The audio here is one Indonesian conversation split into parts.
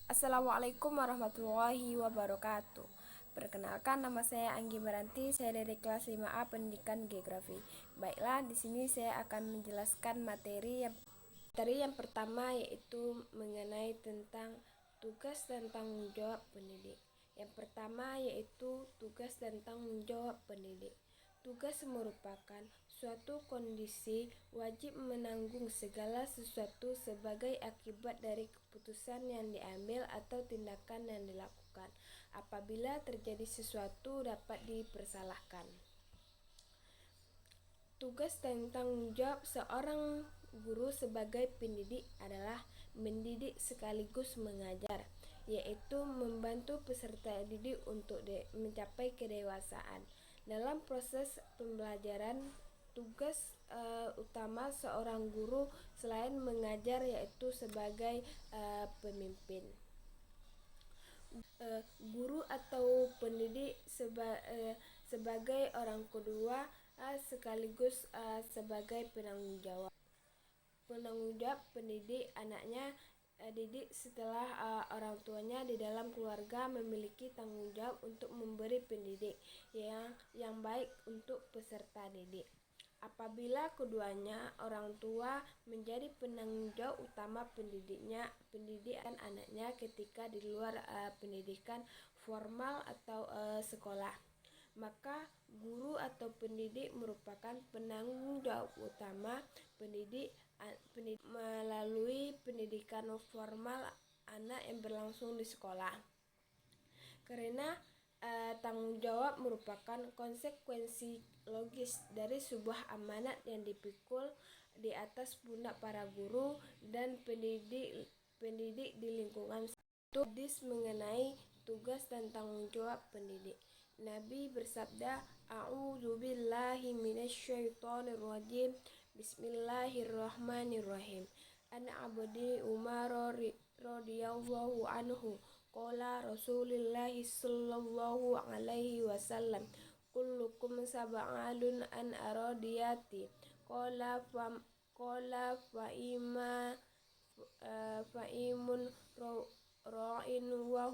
Assalamualaikum warahmatullahi wabarakatuh. Perkenalkan, nama saya Anggi Meranti, saya dari kelas 5A Pendidikan Geografi. Baiklah, di sini saya akan menjelaskan materi yang pertama, yaitu mengenai tentang tugas dan tanggung jawab pendidik. Yang pertama yaitu tugas dan tanggung jawab pendidik. Tugas merupakan suatu kondisi wajib menanggung segala sesuatu sebagai akibat dari keputusan yang diambil atau tindakan yang dilakukan. Apabila terjadi sesuatu dapat dipersalahkan. Tugas dan tanggung jawab seorang guru sebagai pendidik adalah mendidik sekaligus mengajar, yaitu membantu peserta didik untuk mencapai kedewasaan. Dalam proses pembelajaran, tugas utama seorang guru selain mengajar yaitu sebagai pemimpin. Guru atau pendidik sebagai orang kedua sekaligus sebagai penanggung jawab pendidik anaknya didik setelah orang tuanya di dalam keluarga memiliki tanggung jawab untuk memberi pendidik yang baik untuk peserta didik. Apabila keduanya orang tua menjadi penanggung jawab utama pendidikan anaknya ketika di luar pendidikan formal atau sekolah, maka guru atau pendidik merupakan penanggung jawab utama pendidik melalui pendidikan formal anak yang berlangsung di sekolah. Karena tanggung jawab merupakan konsekuensi logis dari sebuah amanat yang dipikul di atas pundak para guru dan pendidik di lingkungan. Hadis mengenai tugas dan tanggung jawab pendidik. Nabi bersabda, "A'udzubillahi minasyaitonirrajim. Bismillahirrahmanirrahim. An Abdi Umar radhiyallahu anhu qala Rasulillahi sallallahu alaihi wasallam, kullukum sab'alun an aradiyati qala fa'imun ra'in wa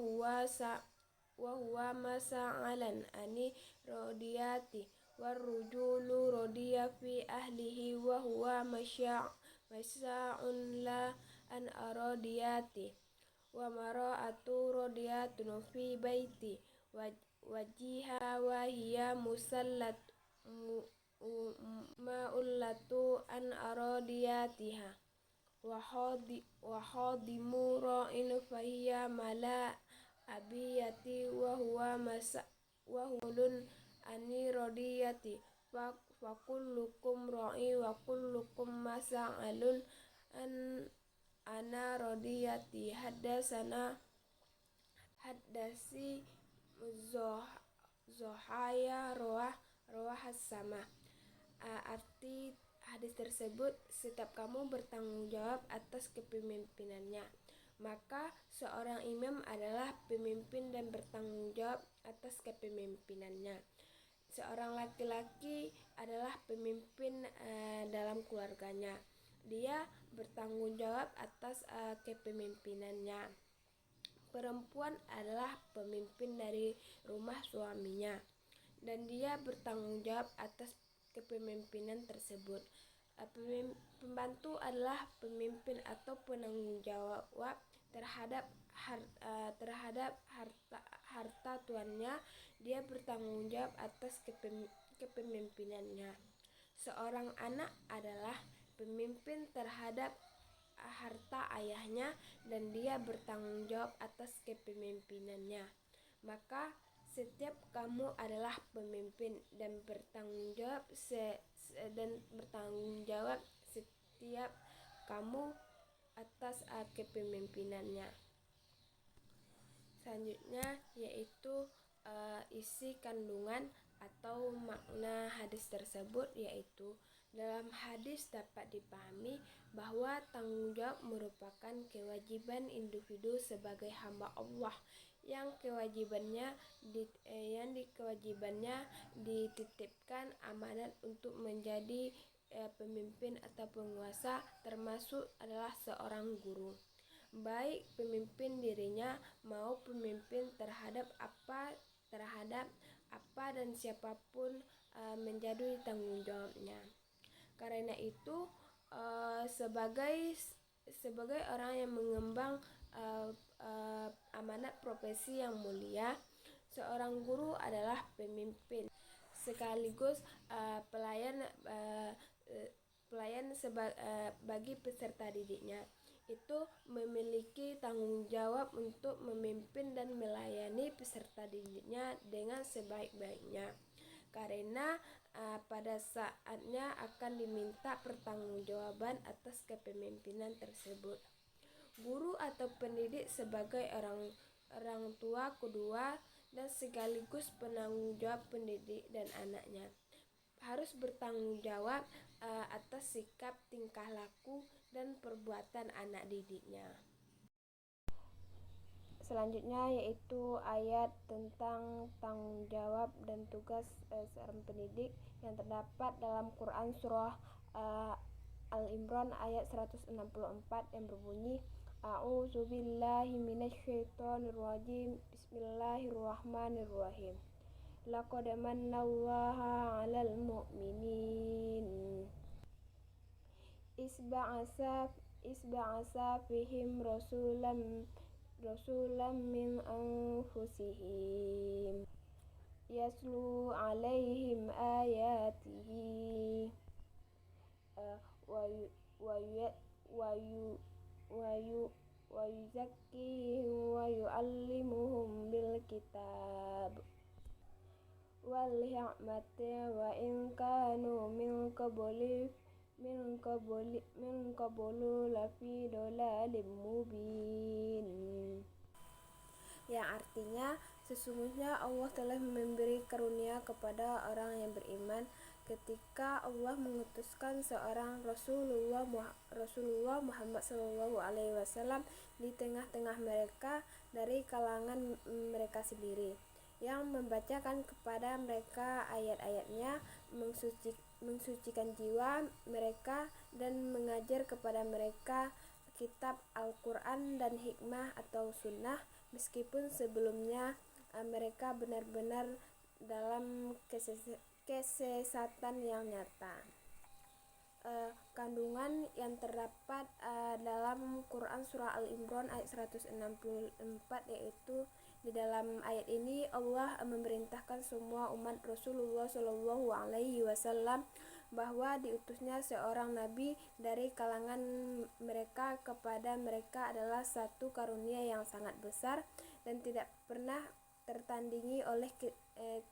huwa masa'alan ani radiyati warrujulu radiya fi ahlihi wa huwa masya'un la an aradiyati wa mara'atu radiyatun fi baiti wajiha wa hiya ma'ullatu an aradiyatiha wa khadimu ra'in fahiya mala abiyati wa huwa hulun ani radiyati fa kullukum ra'i wa kullukum mas'alun an ana radiyati. Haddasi Zohaya Rawah Sama. Arti hadis tersebut, setiap kamu bertanggung jawab atas kepemimpinannya. Maka seorang imam adalah pemimpin dan bertanggung jawab atas kepemimpinannya. Seorang laki-laki adalah pemimpin dalam keluarganya. Dia bertanggung jawab atas kepemimpinannya. Perempuan adalah pemimpin dari rumah suaminya dan dia bertanggung jawab atas kepemimpinan tersebut. Pembantu adalah pemimpin atau penanggung jawab terhadap harta tuannya. Dia bertanggung jawab atas kepemimpinannya. Seorang anak adalah pemimpin terhadap harta ayahnya dan dia bertanggung jawab atas kepemimpinannya. Maka setiap kamu adalah pemimpin dan bertanggung jawab setiap kamu atas kepemimpinannya. Selanjutnya yaitu isi kandungan atau makna hadis tersebut, yaitu dalam hadis dapat dipahami bahwa tanggung jawab merupakan kewajiban individu sebagai hamba Allah yang kewajibannya dititipkan amanat untuk menjadi pemimpin atau penguasa, termasuk adalah seorang guru. baik pemimpin dirinya maupun pemimpin terhadap apa dan siapapun menjadi tanggung jawabnya. Karena itu sebagai orang yang mengemban amanat profesi yang mulia, seorang guru adalah pemimpin sekaligus pelayan bagi peserta didiknya. Itu memiliki tanggung jawab untuk memimpin dan melayani peserta didiknya dengan sebaik-baiknya, karena pada saatnya akan diminta pertanggungjawaban atas kepemimpinan tersebut. Guru atau pendidik sebagai orang tua kedua dan sekaligus penanggung jawab pendidik dan anaknya harus bertanggung jawab atas sikap, tingkah laku, dan perbuatan anak didiknya. Selanjutnya yaitu ayat tentang tanggung jawab dan tugas seorang pendidik yang terdapat dalam Quran surah Al-Imran ayat 164 yang berbunyi, A'udzubillahi minasyaitonirrajim. Bismillahirrahmanirrahim. Laqad manallahu 'alal mu'minin isba'asa fihim rasulam min anfusihim yaslu 'alaihim ayatihi wa yuzakkihim wa yu'allimuhum bil kitab wal hikmati wa in kanu min qablu lafi dhalalin mubin. Yang artinya, sesungguhnya Allah telah memberi karunia kepada orang yang beriman ketika Allah mengutuskan seorang Rasulullah Muhammad SAW di tengah-tengah mereka dari kalangan mereka sendiri, yang membacakan kepada mereka ayat-ayatnya, mensucikan jiwa mereka, dan mengajar kepada mereka kitab Al-Quran dan hikmah atau sunnah, meskipun sebelumnya mereka benar-benar dalam kesesatan yang nyata. Kandungan yang terdapat dalam Quran surah Al-Imran ayat 164, yaitu di dalam ayat ini Allah memerintahkan semua umat Rasulullah SAW bahwa diutusnya seorang nabi dari kalangan mereka kepada mereka adalah satu karunia yang sangat besar dan tidak pernah tertandingi oleh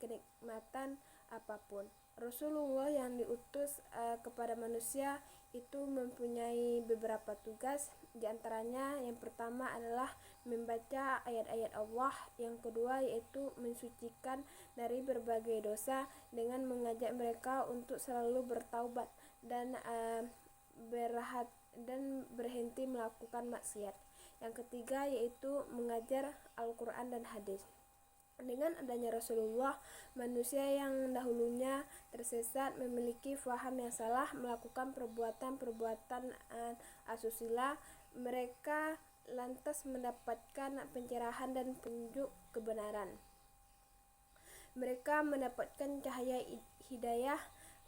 kenikmatan apapun. Rasulullah yang diutus kepada manusia itu mempunyai beberapa tugas. Di antaranya, yang pertama adalah membaca ayat-ayat Allah, yang kedua yaitu mensucikan dari berbagai dosa dengan mengajak mereka untuk selalu bertaubat dan berhenti melakukan maksiat. Yang ketiga yaitu mengajar Al-Quran dan hadis. Dengan adanya Rasulullah, manusia yang dahulunya tersesat, memiliki faham yang salah, melakukan perbuatan asusila, mereka lantas mendapatkan pencerahan dan petunjuk kebenaran. Mereka mendapatkan cahaya hidayah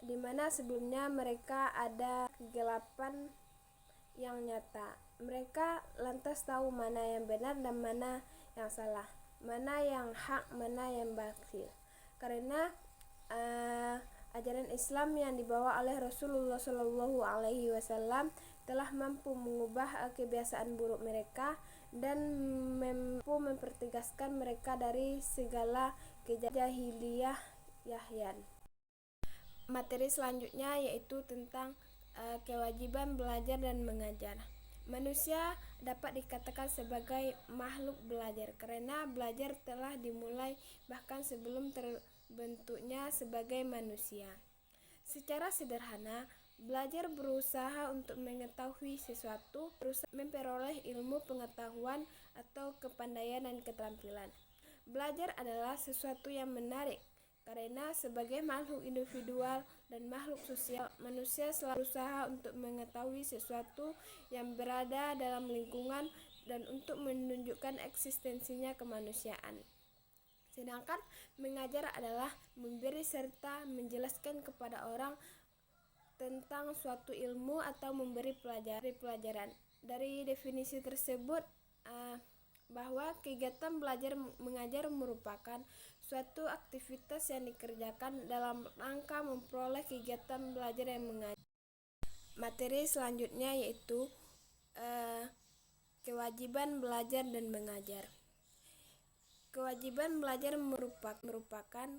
di mana sebelumnya mereka ada kegelapan yang nyata. Mereka lantas tahu mana yang benar dan mana yang salah, mana yang hak, mana yang batil. Karena ajaran Islam yang dibawa oleh Rasulullah SAW telah mampu mengubah kebiasaan buruk mereka dan mampu mempertegaskan mereka dari segala kejahiliyahan. Materi selanjutnya yaitu tentang kewajiban belajar dan mengajar. Manusia dapat dikatakan sebagai makhluk belajar karena belajar telah dimulai bahkan sebelum terbentuknya sebagai manusia. Secara sederhana, belajar berusaha untuk mengetahui sesuatu, berusaha memperoleh ilmu pengetahuan atau kepandaian dan keterampilan. Belajar adalah sesuatu yang menarik Karena sebagai makhluk individual dan makhluk sosial, manusia selalu berusaha untuk mengetahui sesuatu yang berada dalam lingkungan dan untuk menunjukkan eksistensinya kemanusiaan. Sedangkan mengajar adalah memberi serta menjelaskan kepada orang tentang suatu ilmu atau memberi pelajaran. Dari definisi tersebut, bahwa kegiatan belajar mengajar merupakan suatu aktivitas yang dikerjakan dalam rangka memperoleh kegiatan belajar yang mengajar. Materi selanjutnya yaitu kewajiban belajar dan mengajar. Kewajiban belajar merupakan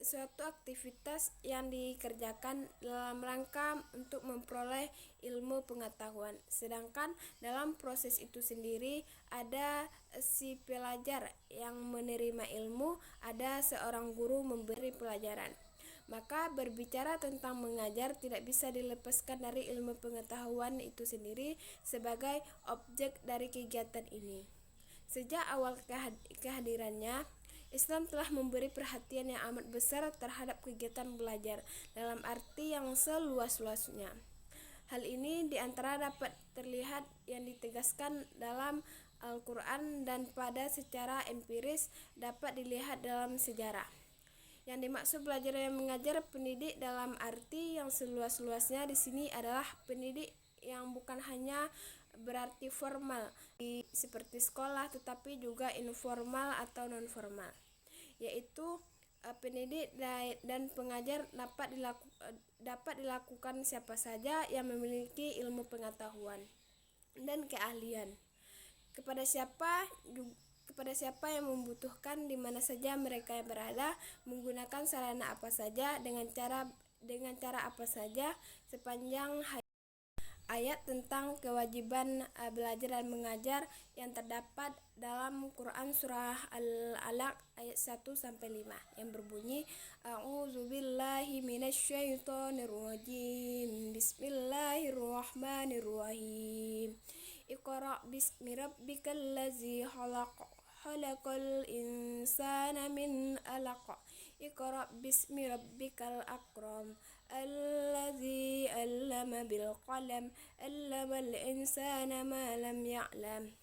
suatu aktivitas yang dikerjakan dalam rangka untuk memperoleh ilmu pengetahuan. Sedangkan dalam proses itu sendiri ada si pelajar yang menerima ilmu, ada seorang guru memberi pelajaran. Maka berbicara tentang mengajar tidak bisa dilepaskan dari ilmu pengetahuan itu sendiri sebagai objek dari kegiatan ini. Sejak awal kehadirannya, Islam telah memberi perhatian yang amat besar terhadap kegiatan belajar dalam arti yang seluas-luasnya. Hal ini diantara dapat terlihat yang ditegaskan dalam Al-Quran dan pada secara empiris dapat dilihat dalam sejarah. Yang dimaksud belajar yang mengajar pendidik dalam arti yang seluas-luasnya di sini adalah pendidik yang bukan hanya berarti formal seperti sekolah, tetapi juga informal atau non-formal, yaitu pendidik dan pengajar dapat dilakukan siapa saja yang memiliki ilmu pengetahuan dan keahlian kepada siapa yang membutuhkan di mana saja mereka berada, menggunakan sarana apa saja, dengan cara apa saja, sepanjang ayat tentang kewajiban belajar dan mengajar yang terdapat dalam Quran surah Al-Alaq ayat 1-5 yang berbunyi, A'udzubillahi minasyaitonirrajim. Bismillahirrahmanirrahim. Iqra' bismi rabbikal ladzi khalaq. Khalaqal insana min 'alaq. Iqra' bismi rabbikal akram. Alladzi 'allama bil qalam. 'Allamal insana ma lam ya'lam.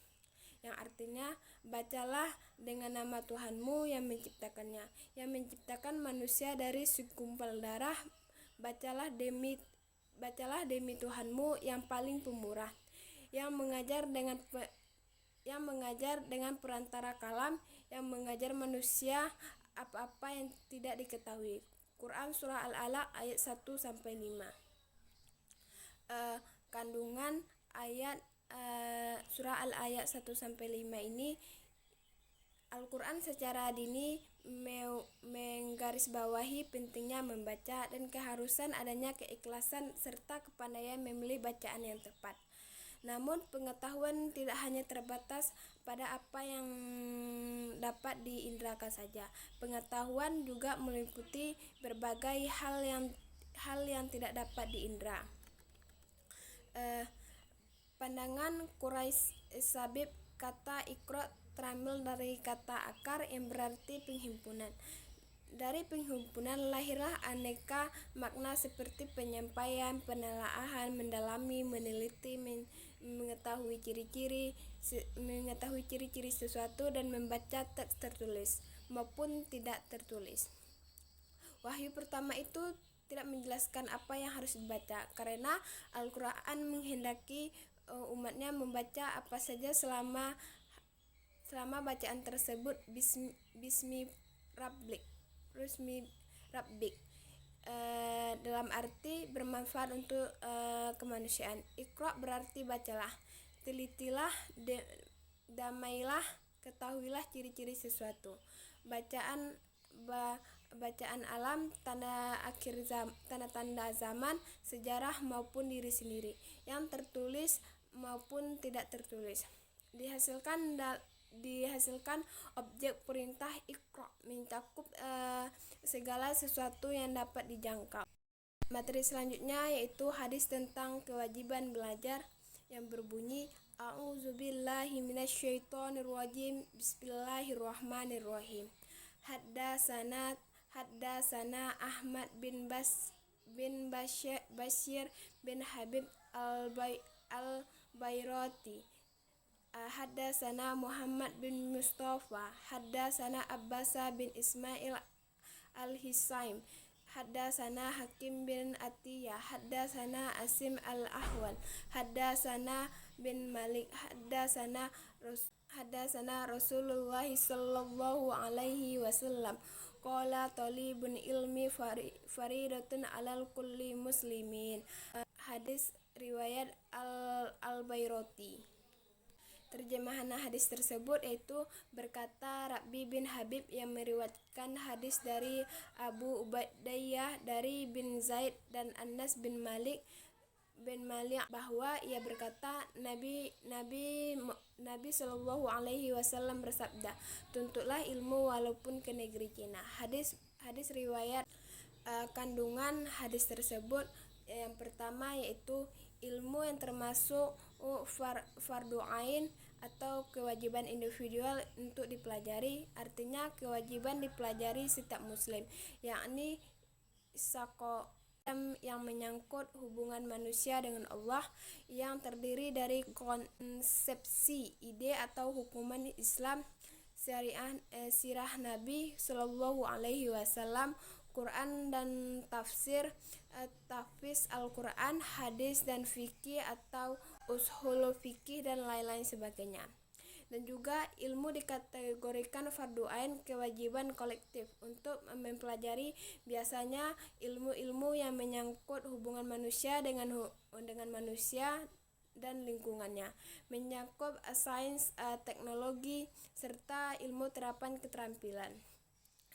Yang artinya, bacalah dengan nama Tuhanmu yang menciptakannya, yang menciptakan manusia dari segumpal darah. Bacalah demi Tuhanmu yang paling pemurah, yang mengajar dengan perantara kalam, yang mengajar manusia apa-apa yang tidak diketahui. Quran surah Al-Alaq ayat 1-5. Kandungan ayat surah Al-Ayat 1-5 ini, Al-Quran secara dini menggarisbawahi pentingnya membaca dan keharusan adanya keikhlasan serta kepandaian memilih bacaan yang tepat. Namun pengetahuan tidak hanya terbatas pada apa yang dapat diindrakan saja. Pengetahuan juga meliputi berbagai hal yang tidak dapat diindra. Pandangan Quraisy Sabib, kata Iqra terambil dari kata akar yang berarti penghimpunan. Dari penghimpunan lahirlah aneka makna seperti penyampaian, penelaahan, mendalami, meneliti, mengetahui ciri-ciri sesuatu dan membaca teks tertulis maupun tidak tertulis. Wahyu pertama itu tidak menjelaskan apa yang harus dibaca, karena Al-Quran menghendaki umatnya membaca apa saja selama bacaan tersebut bismi rabbik dalam arti bermanfaat untuk kemanusiaan. Iqra berarti bacalah, telitilah, damailah, ketahuilah ciri-ciri sesuatu. Bacaan alam, tanda-tanda zaman, sejarah maupun diri sendiri, yang tertulis maupun tidak tertulis. Dihasilkan objek perintah Iqra mencakup segala sesuatu yang dapat dijangkau. Materi selanjutnya yaitu hadis tentang kewajiban belajar yang berbunyi, A'udzubillahi minasyaitonirrajim. Bismillahirrahmanirrahim. Haddatsana Haddatsana Ahmad bin Bashir bin Habib al-Bayroti. Haddatsana Muhammad bin Mustafa. Haddatsana Abbasa bin Ismail al-Hisaim. Haddatsana Hakim bin Atiyah. Haddatsana Asim al-Ahwal. Haddatsana bin Malik. Haddatsana Rasulullah sallallahu alaihi wasallam qala talibun ilmi faridatun alal kulli muslimin. Hadis riwayat al-Bayroti. Terjemahan hadis tersebut yaitu, berkata Rabi bin Habib yang meriwayatkan hadis dari Abu Ubaidiyah dari bin Zaid dan Anas bin Malik bahwa ia berkata, Nabi Shallallahu Alaihi Wasallam bersabda, tuntutlah ilmu walaupun ke negeri Cina. Hadis riwayat. Kandungan hadis tersebut yang pertama yaitu ilmu yang termasuk fardu ain atau kewajiban individual untuk dipelajari, artinya kewajiban dipelajari setiap muslim, yakni yang menyangkut hubungan manusia dengan Allah, yang terdiri dari konsepsi, ide atau hukuman Islam, syariah, sirah Nabi Shallallahu Alaihi Wasallam, Quran dan tafsir, tahfiz Al-Quran, hadis dan fikih atau ushul fikih dan lain-lain sebagainya. Dan juga ilmu dikategorikan fardu ain, kewajiban kolektif untuk mempelajari, biasanya ilmu-ilmu yang menyangkut hubungan manusia dengan manusia dan lingkungannya, menyangkut sains, teknologi, serta ilmu terapan keterampilan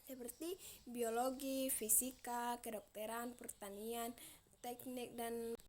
seperti biologi, fisika, kedokteran, pertanian, teknik dan